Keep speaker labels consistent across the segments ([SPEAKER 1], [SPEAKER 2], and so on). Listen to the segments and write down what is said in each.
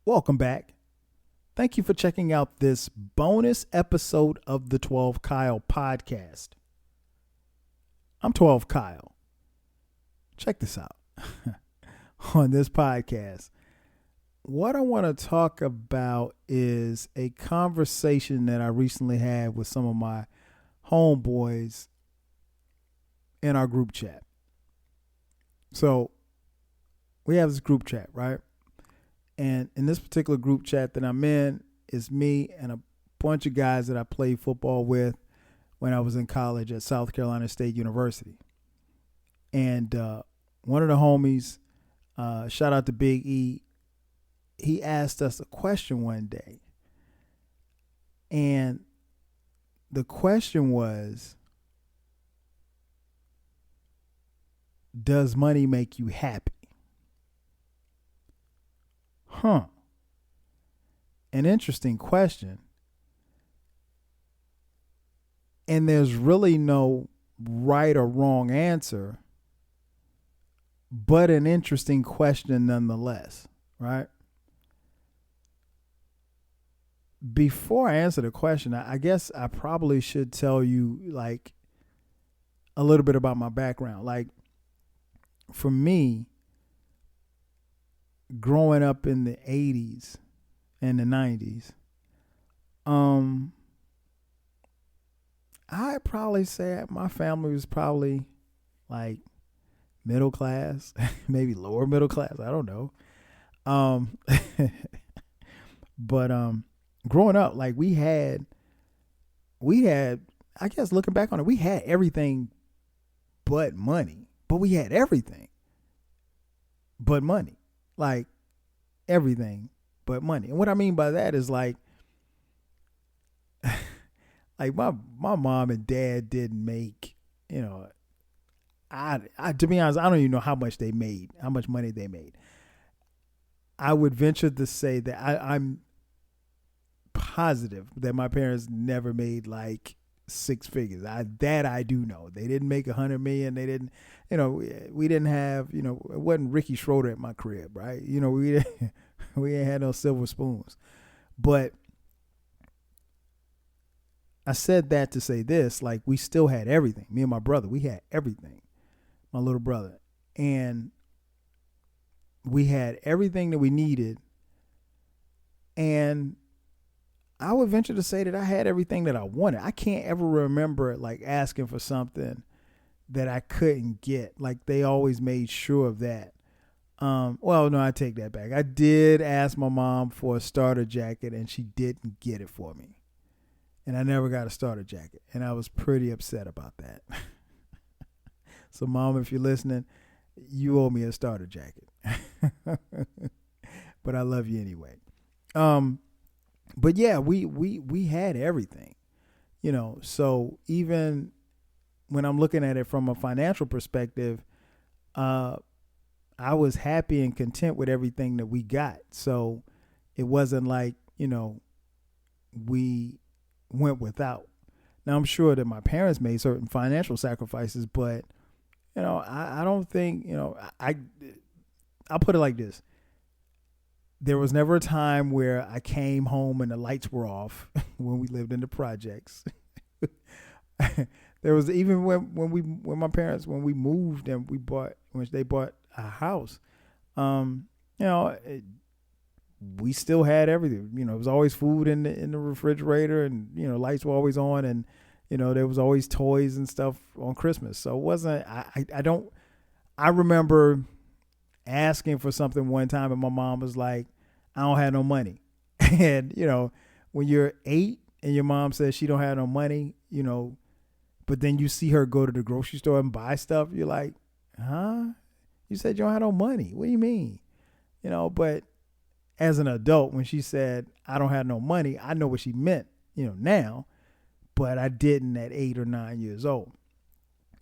[SPEAKER 1] Welcome back. Thank you for checking out this bonus episode of the 12 Kyle podcast. I'm 12 Kyle. Check this out. On this podcast, what I want to talk about is a conversation that I recently had with some of my homeboys in our group chat. So we have this group chat, right? And in this particular group chat that I'm in is me and a bunch of guys that I played football with when I was in college at South Carolina State University. And one of the homies, shout out to Big E, he asked us a question one day. And the question was, does money make you happy? An interesting question. And there's really no right or wrong answer, but an interesting question nonetheless, right? Before I answer the question, I guess I probably should tell you like a little bit about my background. Like for me, growing up in the 80s and the 90s, I'd probably say my family was probably like middle class, maybe lower middle class. I don't know. But growing up, like we had, I guess looking back on it, we had everything but money. But we had everything but money. Like everything but money. And what I mean by that is like my mom and dad didn't make, I to be honest, I don't even know how much money they made. I would venture to say that I'm positive that my parents never made like six figures. I do know. They didn't make $100 million. They didn't, we didn't have, it wasn't Ricky Schroeder at my crib, right? We ain't had no silver spoons. But I said that to say this, like we still had everything. Me and my brother, we had everything. My little brother. And we had everything that we needed. And I would venture to say that I had everything that I wanted. I can't ever remember like asking for something that I couldn't get. Like they always made sure of that. Well, no, I take that back. I did ask my mom for a starter jacket and she didn't get it for me. And I never got a starter jacket. And I was pretty upset about that. So Mom, if you're listening, you owe me a starter jacket. But I love you anyway. But yeah, we had everything, so even when I'm looking at it from a financial perspective, I was happy and content with everything that we got. So it wasn't like, we went without. Now I'm sure that my parents made certain financial sacrifices, but, I don't think, I'll put it like this. There was never a time where I came home and the lights were off when we lived in the projects. There was even when we moved and when they bought a house, we still had everything. It was always food in the refrigerator and, lights were always on and, there was always toys and stuff on Christmas. So it wasn't, I remember asking for something one time and my mom was like, I don't have no money. And, when you're 8 and your mom says she don't have no money, but then you see her go to the grocery store and buy stuff, you're like, huh? You said you don't have no money. What do you mean? But as an adult, when she said, I don't have no money, I know what she meant, now, but I didn't at 8 or 9 years old.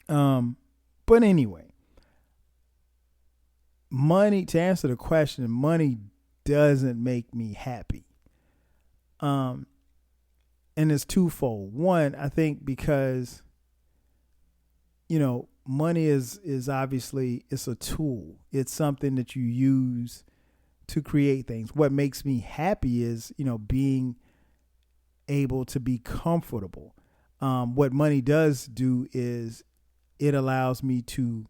[SPEAKER 1] But anyway, money, to answer the question, money doesn't make me happy. And it's twofold. One, I think because, money is obviously, it's a tool. It's something that you use to create things. What makes me happy is, being able to be comfortable. What money does do is it allows me to,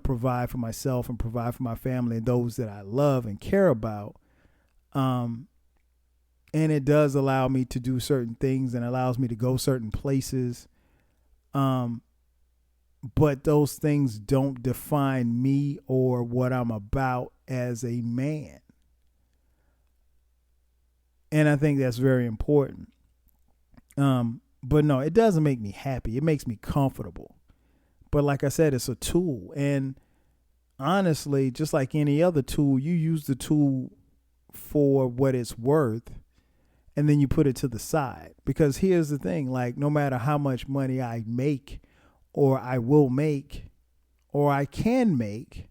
[SPEAKER 1] provide for myself and provide for my family and those that I love and care about. And it does allow me to do certain things and allows me to go certain places. But those things don't define me or what I'm about as a man. And I think that's very important. But no, it doesn't make me happy. It makes me comfortable. But like I said, it's a tool. And honestly, just like any other tool, you use the tool for what it's worth. And then you put it to the side. Because here's the thing, like no matter how much money I make or I will make or I can make,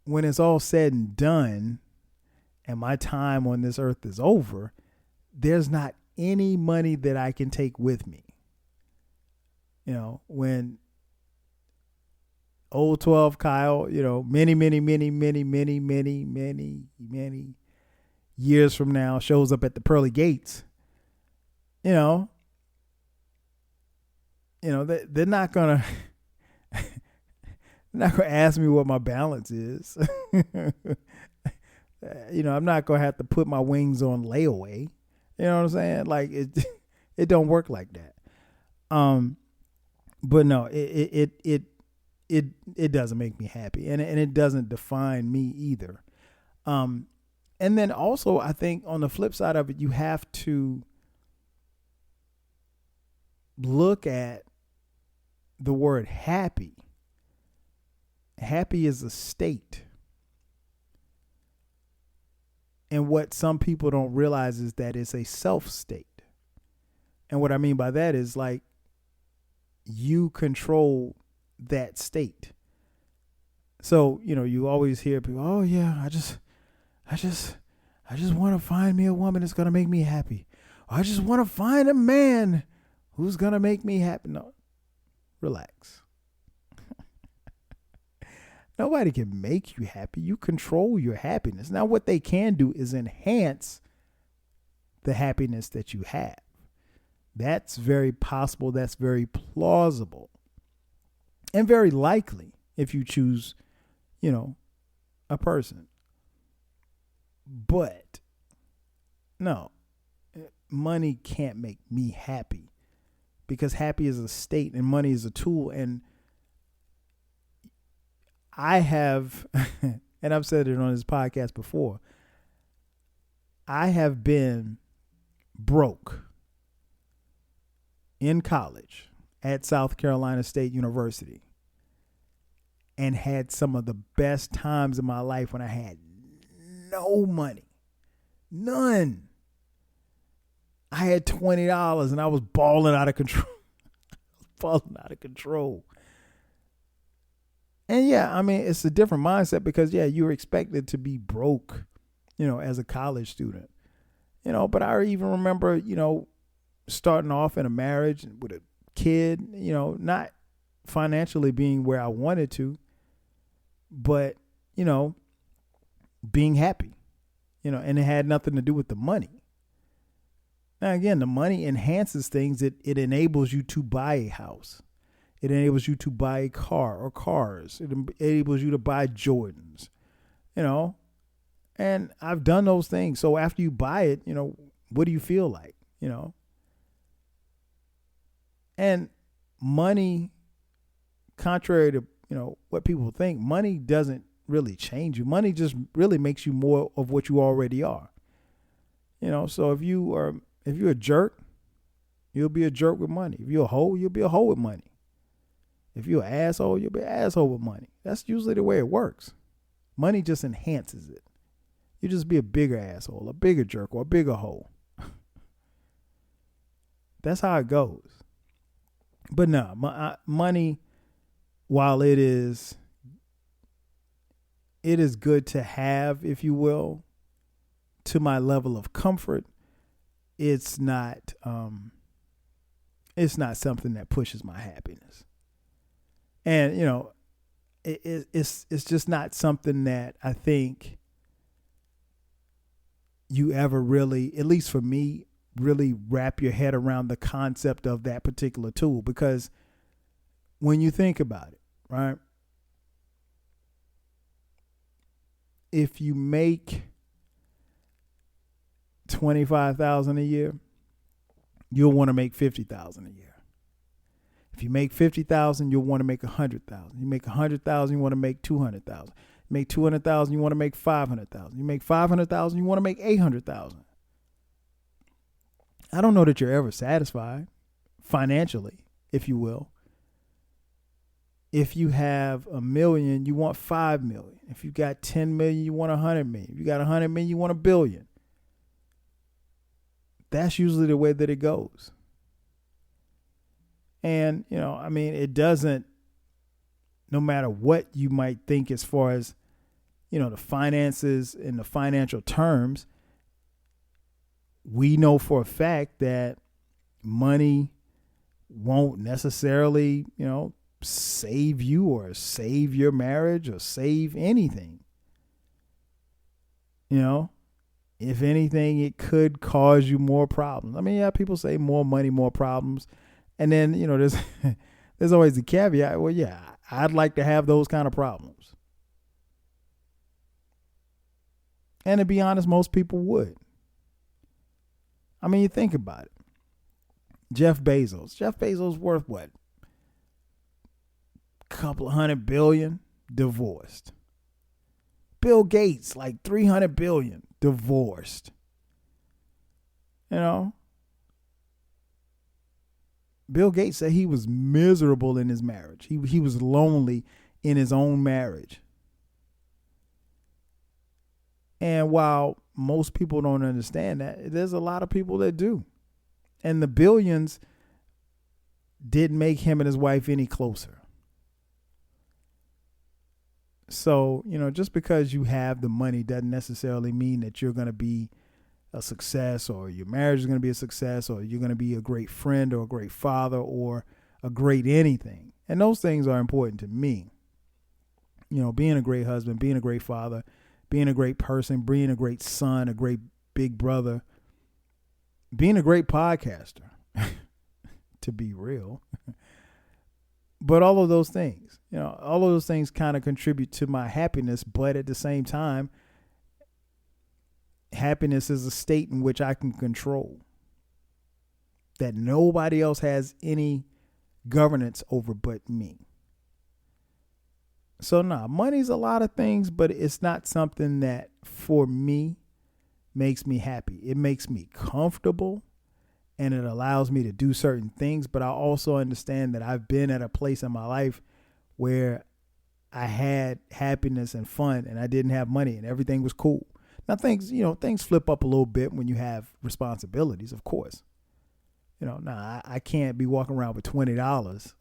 [SPEAKER 1] when it's all said and done and my time on this earth is over, there's not any money that I can take with me. When old 12 Kyle, many years from now shows up at the pearly gates, they're not gonna ask me what my balance is. I'm not gonna have to put my wings on layaway. You know what I'm saying? Like it don't work like that. But no, it doesn't make me happy, and it doesn't define me either. And then also, I think on the flip side of it, you have to look at the word happy. Happy is a state. And what some people don't realize is that it's a self state. And what I mean by that is like you control that state. So, you always hear people, oh yeah, I just want to find me a woman that's going to make me happy. I just want to find a man who's going to make me happy. No, relax. Nobody can make you happy. You control your happiness. Now, what they can do is enhance the happiness that you have. That's very possible. That's very plausible. And very likely if you choose, a person. But no, money can't make me happy because happy is a state and money is a tool. And I have, and I've said it on this podcast before, I have been broke in college at South Carolina State University and had some of the best times of my life when I had no money. None. I had $20 and I was balling out of control. And yeah, I mean, it's a different mindset because, yeah, you're expected to be broke, as a college student, but I even remember, starting off in a marriage with a kid, not financially being where I wanted to, but, being happy, and it had nothing to do with the money. Now, again, the money enhances things. It enables you to buy a house. It enables you to buy a car or cars. It enables you to buy Jordans, and I've done those things. So after you buy it, what do you feel like, and money, contrary to, what people think, money doesn't really change you. Money just really makes you more of what you already are. So if you're a jerk, you'll be a jerk with money. If you're a hoe, you'll be a hoe with money. If you're an asshole, you'll be an asshole with money. That's usually the way it works. Money just enhances it. You just be a bigger asshole, a bigger jerk, or a bigger hoe. That's how it goes. But no, money, while it is good to have, if you will, to my level of comfort, it's not something that pushes my happiness. And, it's just not something that I think you ever really, at least for me, really wrap your head around the concept of that particular tool. Because when you think about it, right? If you make $25,000 a year, you'll want to make $50,000 a year. If you make $50,000, you'll want to make $100,000. You make $100,000, you want to make $200,000. You make $200,000, you want to make $500,000. You make $500,000, you want to make $800,000. I don't know that you're ever satisfied financially, if you will. If you have $1 million, you want $5 million. If you got $10 million, you want $100 million. If you got $100 million, you want $1 billion. That's usually the way that it goes. And, it doesn't, no matter what you might think as far as, the finances and the financial terms, we know for a fact that money won't necessarily, save you or save your marriage or save anything. If anything, it could cause you more problems. I mean, yeah, people say more money, more problems. And then, there's always the caveat. Well, yeah, I'd like to have those kind of problems. And to be honest, most people would. I mean, you think about it. Jeff Bezos worth what? Couple of $100 billion, divorced. Bill Gates, like $300 billion, divorced. Bill Gates said he was miserable in his marriage. He was lonely in his own marriage. And while most people don't understand that, there's a lot of people that do. And the billions didn't make him and his wife any closer. So, just because you have the money doesn't necessarily mean that you're going to be a success or your marriage is going to be a success or you're going to be a great friend or a great father or a great anything. And those things are important to me. Being a great husband, being a great father, being a great person, being a great son, a great big brother, being a great podcaster, to be real. But all of those things, all of those things kind of contribute to my happiness. But at the same time, happiness is a state in which I can control, that nobody else has any governance over but me. So money's a lot of things, but it's not something that for me makes me happy. It makes me comfortable and it allows me to do certain things. But I also understand that I've been at a place in my life where I had happiness and fun and I didn't have money and everything was cool. Now things flip up a little bit when you have responsibilities, of course. I can't be walking around with $20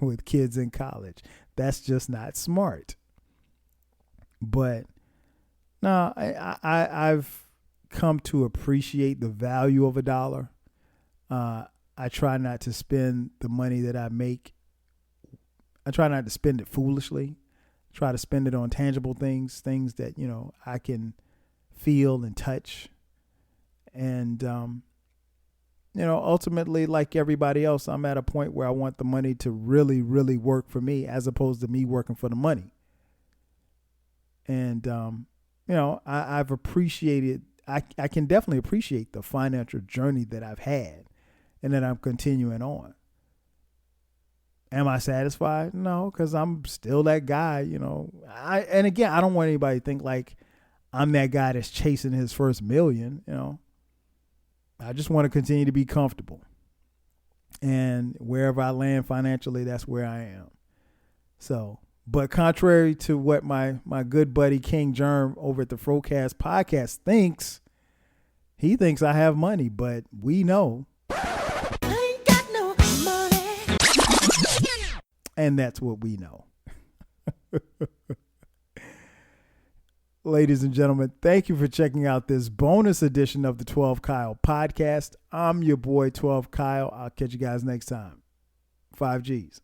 [SPEAKER 1] with kids in college. That's just not smart. But no, I've come to appreciate the value of $1. I try not to spend the money that I make. I try not to spend it foolishly. Try to spend it on tangible things that, I can feel and touch. And, ultimately, like everybody else, I'm at a point where I want the money to really, really work for me as opposed to me working for the money. And, I've appreciated, I can definitely appreciate the financial journey that I've had and that I'm continuing on. Am I satisfied? No, because I'm still that guy, and again, I don't want anybody to think like I'm that guy that's chasing his first million, I just want to continue to be comfortable. And wherever I land financially, that's where I am. So, but contrary to what my good buddy King Germ over at the Frocast podcast thinks, he thinks I have money, but we know. I ain't got no money. And that's what we know. Ladies and gentlemen, thank you for checking out this bonus edition of the 12 Kyle podcast. I'm your boy 12 Kyle. I'll catch you guys next time. 5 Gs.